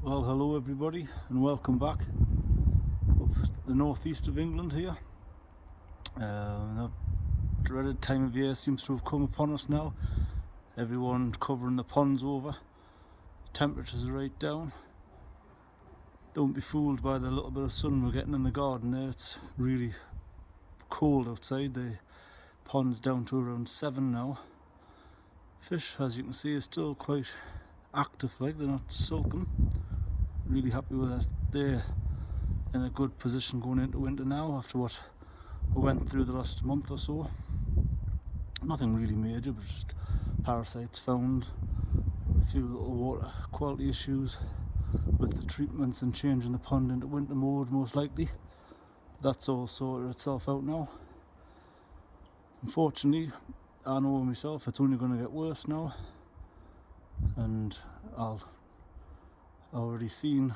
Well, hello everybody and welcome back up the northeast of England here. The dreaded time of year seems to have come upon us now. Everyone covering the ponds over. Temperatures are right down. Don't be fooled by the little bit of sun we're getting in the garden there. It's really cold outside. The pond's down to around 7 now. Fish, as you can see, are still quite active, like they're not sulking. Really happy with that. They're in a good position going into winter now after what we went through the last month or so. Nothing really major, but just parasites found, a few little water quality issues with the treatments and changing the pond into winter mode most likely. That's all sorted itself out now. Unfortunately, I know myself it's only going to get worse now, and I've already seen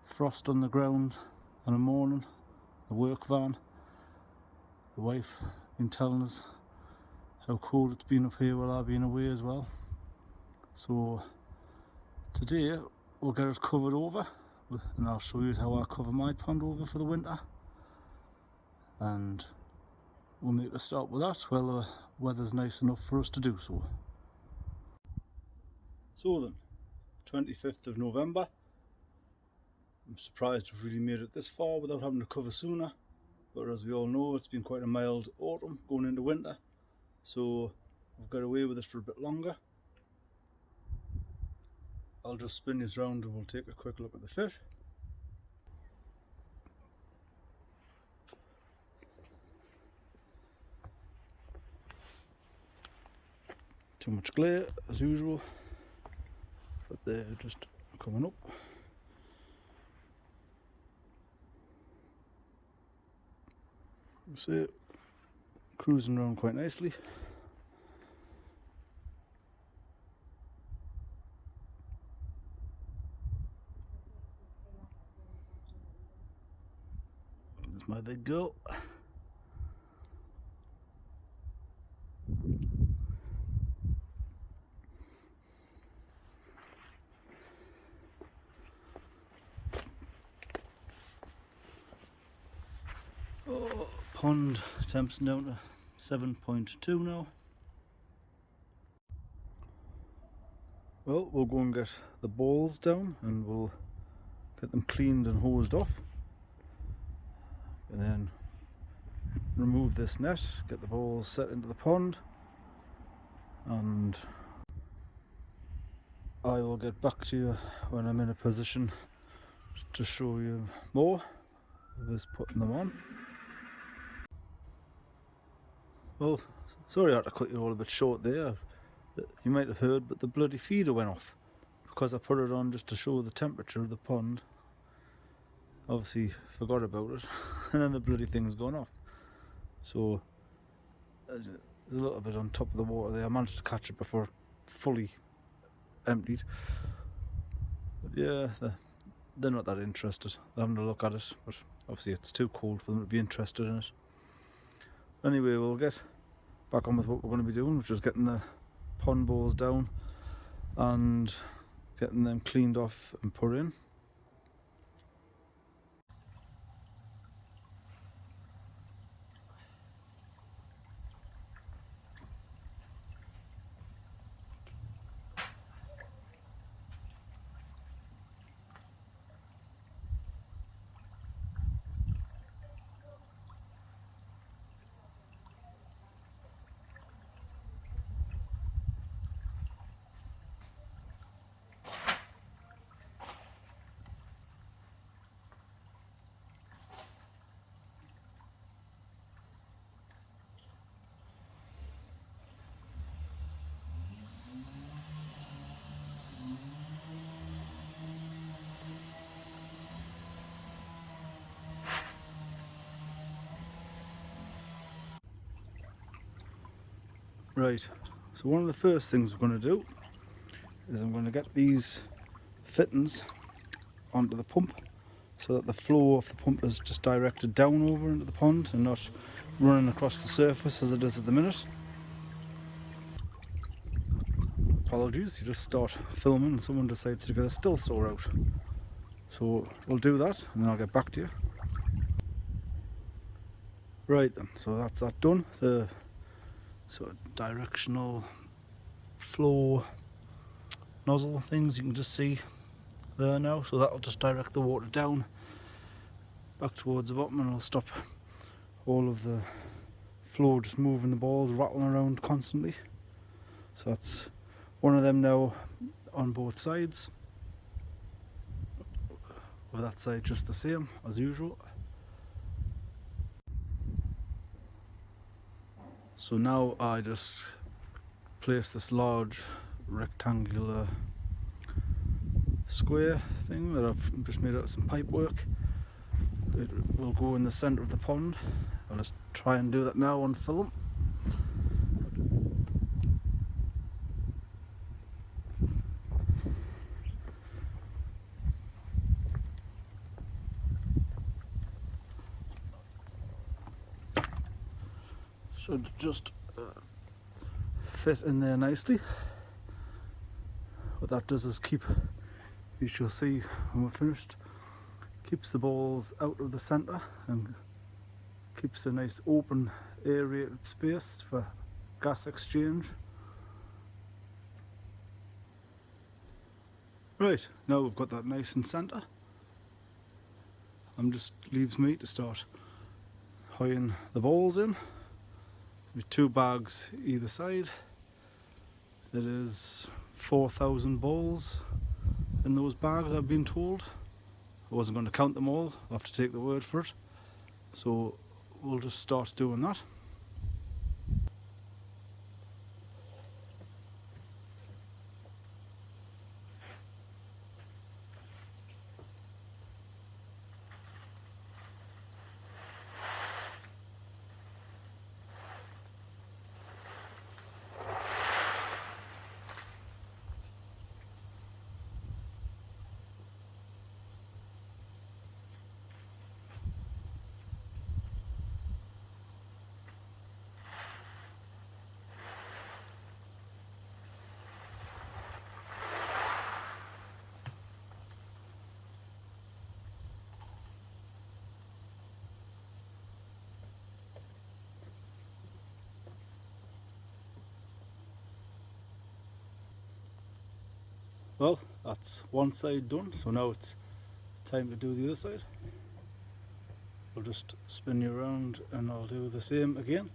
frost on the ground in the morning, the work van. The wife been telling us how cold it's been up here while I've been away as well. So today we'll get it covered over, and I'll show you how I cover my pond over for the winter, and we'll make a start with that while the weather's nice enough for us to do so. So then, 25th of November. I'm surprised we've really made it this far without having to cover sooner, but as we all know, it's been quite a mild autumn going into winter, so we've got away with it for a bit longer. I'll just spin this round and we'll take a quick look at the fish. Too much glare as usual, but they're just coming up. You see it cruising around quite nicely. There's my big girl. Oh, pond temps down to 7.2 now. Well, we'll go and get the balls down and we'll get them cleaned and hosed off, and then remove this net, get the balls set into the pond, and I will get back to you when I'm in a position to show you more of us putting them on. Well, sorry I had to cut you all a bit short there. You might have heard, but the bloody feeder went off because I put it on just to show the temperature of the pond. Obviously forgot about it and then the bloody thing's gone off. So there's a little bit on top of the water there. I managed to catch it before it fully emptied. But yeah, they're not that interested. They're having a look at it, but obviously it's too cold for them to be interested in it. Anyway, we'll get back on with what we're going to be doing, which is getting the pond balls down and getting them cleaned off and put in. Right, so one of the first things we're going to do is I'm going to get these fittings onto the pump so that the flow of the pump is just directed down over into the pond and not running across the surface as it is at the minute. apologies, you just start filming and someone decides to get a still saw out. So we'll do that and then I'll get back to you. Right then, so that's that done. The sort of directional flow nozzle things you can just see there now, so that'll just direct the water down back towards the bottom and it'll stop all of the flow just moving the balls, rattling around constantly. So that's one of them now on both sides, with that side just the same as usual. So now I just place this large rectangular square thing that I've just made out of some pipe work. It will go in the centre of the pond. I'll just try and do that now on film. Should just fit in there nicely. What that does is keep, you shall see when we're finished, keeps the balls out of the centre and keeps a nice open aerated space for gas exchange. Right, now we've got that nice and centre. Just leaves me to start hoying the balls in. With 2 bags either side. It is 4,000 balls in those bags, I've been told. I wasn't going to count them all, I'll have to take the word for it. So we'll just start doing that. Well, that's one side done, so now it's time to do the other side. I'll just spin you around and I'll do the same again.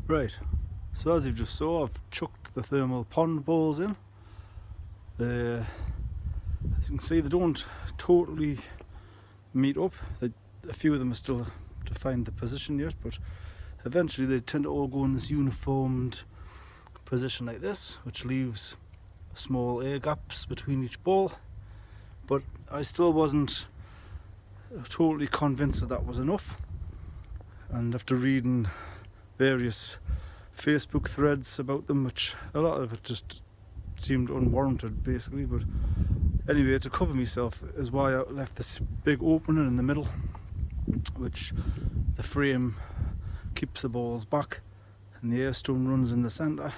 Right, so as you've just saw, I've chucked the thermal pond balls in. As you can see, they don't totally meet up. A few of them are still to find the position yet, but eventually they tend to all go in this uniformed position like this, which leaves small air gaps between each ball. But I still wasn't totally convinced that that was enough, and after reading various Facebook threads about them, which a lot of it just seemed unwarranted basically, but anyway, to cover myself is why I left this big opening in the middle, which the frame keeps the balls back and the airstone runs in the centre,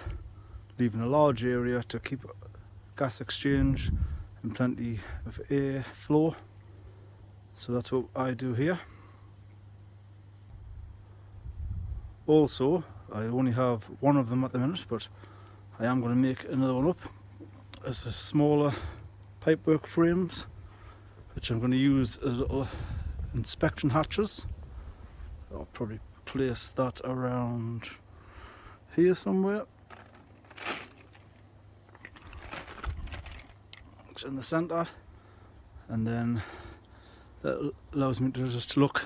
leaving a large area to keep gas exchange and plenty of air flow. So that's what I do here. Also, I only have one of them at the minute, but I am going to make another one up as a smaller pipework frames, which I'm going to use as little inspection hatches. I'll probably place that around here somewhere. It's in the centre, and then that allows me to just look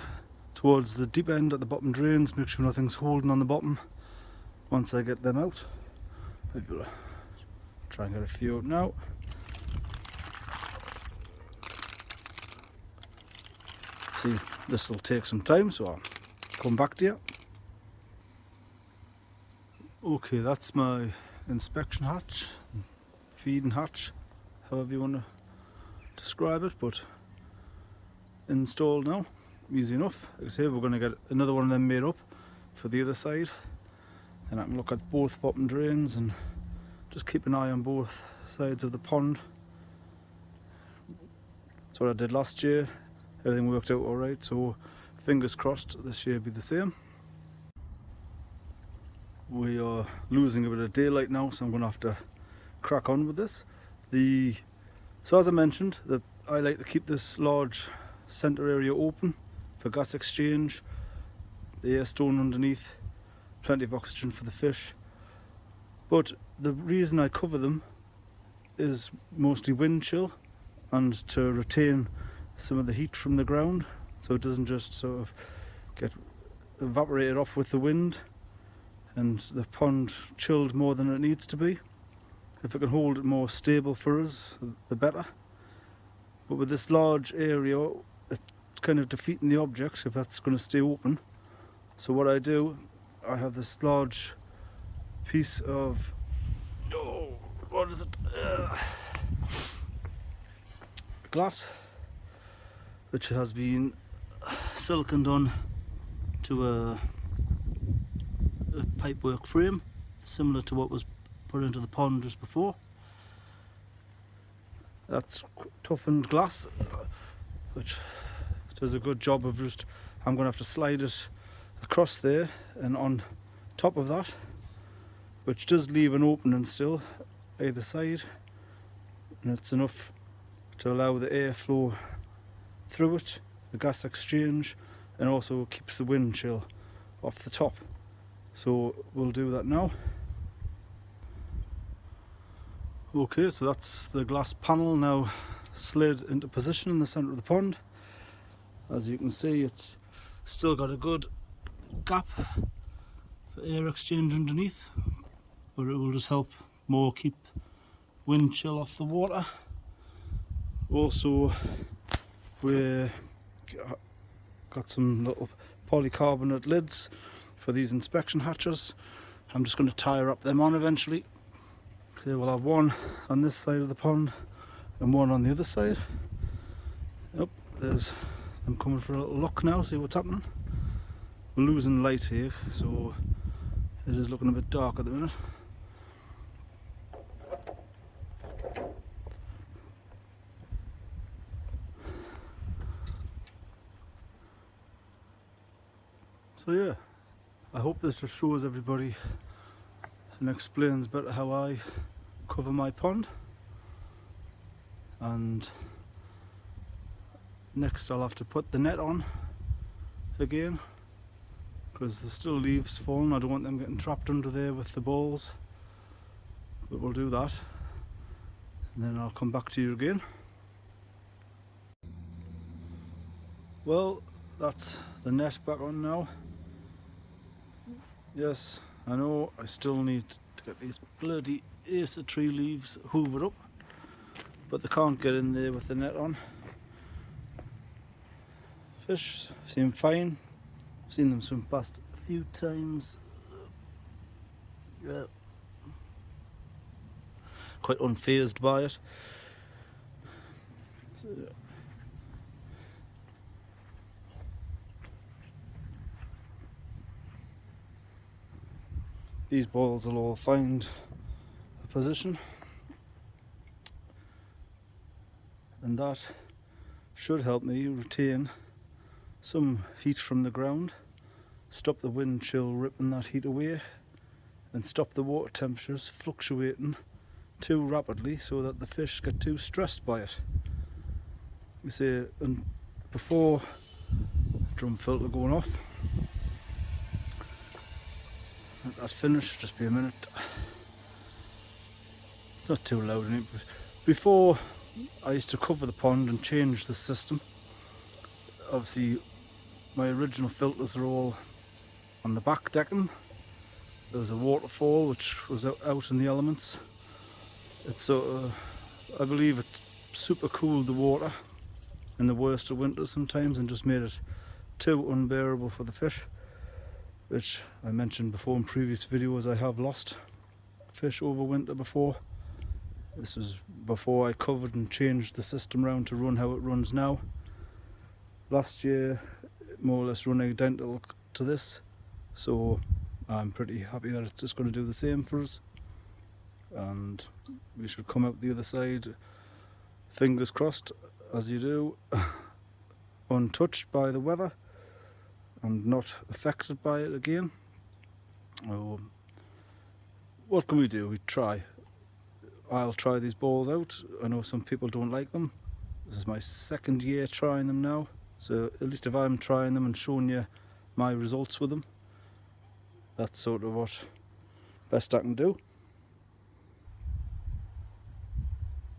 towards the deep end at the bottom drains, make sure nothing's holding on the bottom once I get them out. Maybe we'll try and get a few out now. See, this will take some time, so I'll come back to you. Okay, that's my inspection hatch, feeding hatch, however you want to describe it, but installed now. Easy enough. Like I say, we're going to get another one of them made up for the other side, and I can look at both bottom drains and just keep an eye on both sides of the pond. That's what I did last year. Everything worked out alright, so fingers crossed this year will be the same. We are losing a bit of daylight now, so I'm going to have to crack on with this. So as I mentioned, I like to keep this large centre area open for gas exchange, the air stone underneath, plenty of oxygen for the fish. But the reason I cover them is mostly wind chill and to retain some of the heat from the ground, so it doesn't just sort of get evaporated off with the wind and the pond chilled more than it needs to be. If it can hold it more stable for us, the better. But with this large area, it's kind of defeating the object if that's going to stay open. So what I do, I have this large piece of, what is it? Glass, which has been siliconed on to a pipework frame, similar to what was put into the pond just before. That's toughened glass, which does a good job of just, I'm going to have to slide it across there and on top of that, which does leave an opening still either side, and it's enough to allow the airflow through it, the gas exchange, and also keeps the wind chill off the top. So we'll do that now. Okay, so that's the glass panel now slid into position in the centre of the pond. As you can see, it's still got a good gap for air exchange underneath, but it will just help more keep wind chill off the water. Also, we got some little polycarbonate lids for these inspection hatches. I'm just going to tie up them on eventually. So we'll have one on this side of the pond and one on the other side. Yep, there's them coming for a little look now, see what's happening. We're losing light here, so it is looking a bit dark at the minute. So yeah, I hope this just shows everybody and explains better how I cover my pond. And next I'll have to put the net on again, because there's still leaves falling. I don't want them getting trapped under there with the balls, but we'll do that and then I'll come back to you again. Well, that's the net back on now. Yes, I know I still need to get these bloody acer tree leaves hoovered up, but they can't get in there with the net on. Fish seem fine. I've seen them swim past a few times. Yeah, quite unfazed by it. So, yeah. These balls will all find a position, and that should help me retain some heat from the ground, stop the wind chill ripping that heat away, and stop the water temperatures fluctuating too rapidly so that the fish get too stressed by it. You see, and before drum filter going off, let that finish, just be a minute. It's not too loud in it, but before I used to cover the pond and change the system. Obviously my original filters are all on the back decking. There was a waterfall which was out in the elements. It's I believe it super cooled the water in the worst of winters sometimes and just made it too unbearable for the fish, which I mentioned before in previous videos. I have lost fish over winter before. This was before I covered and changed the system around to run how it runs now. Last year, more or less running identical to this, so I'm pretty happy that it's just going to do the same for us, and we should come out the other side, fingers crossed, as you do, untouched by the weather and not affected by it again. What can we do? We try. I'll try these balls out. I know some people don't like them. This is my second year trying them now, so at least if I'm trying them and showing you my results with them, that's sort of what best I can do.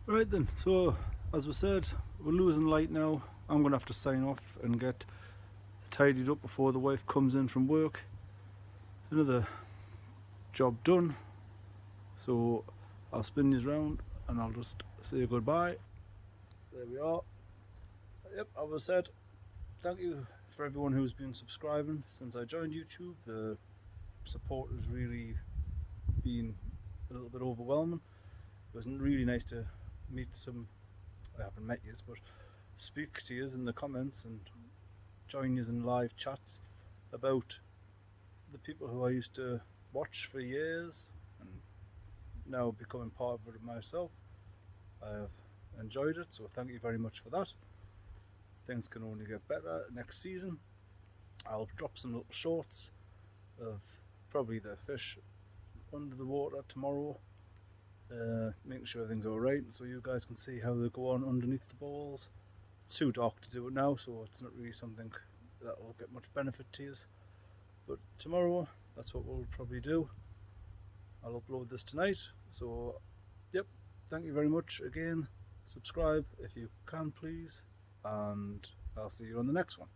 Right then, so as we said, we're losing light now. I'm gonna have to sign off and get tidied up before the wife comes in from work. Another job done, so I'll spin these round and I'll just say goodbye. There we are. Yep, as I said, thank you for everyone who's been subscribing since I joined YouTube. The support has really been a little bit overwhelming. It was really nice to meet some, I haven't met yous, but speak to yous in the comments and join yous in live chats about the people who I used to watch for years and now becoming part of it myself. I have enjoyed it, so thank you very much for that. Things can only get better next season. I'll drop some little shorts of probably the fish under the water tomorrow, making sure everything's alright so you guys can see how they go on underneath the balls. It's too dark to do it now, so it's not really something that will get much benefit to you, but tomorrow that's what we'll probably do. I'll upload this tonight, so yep, thank you very much again. Subscribe if you can please, and I'll see you on the next one.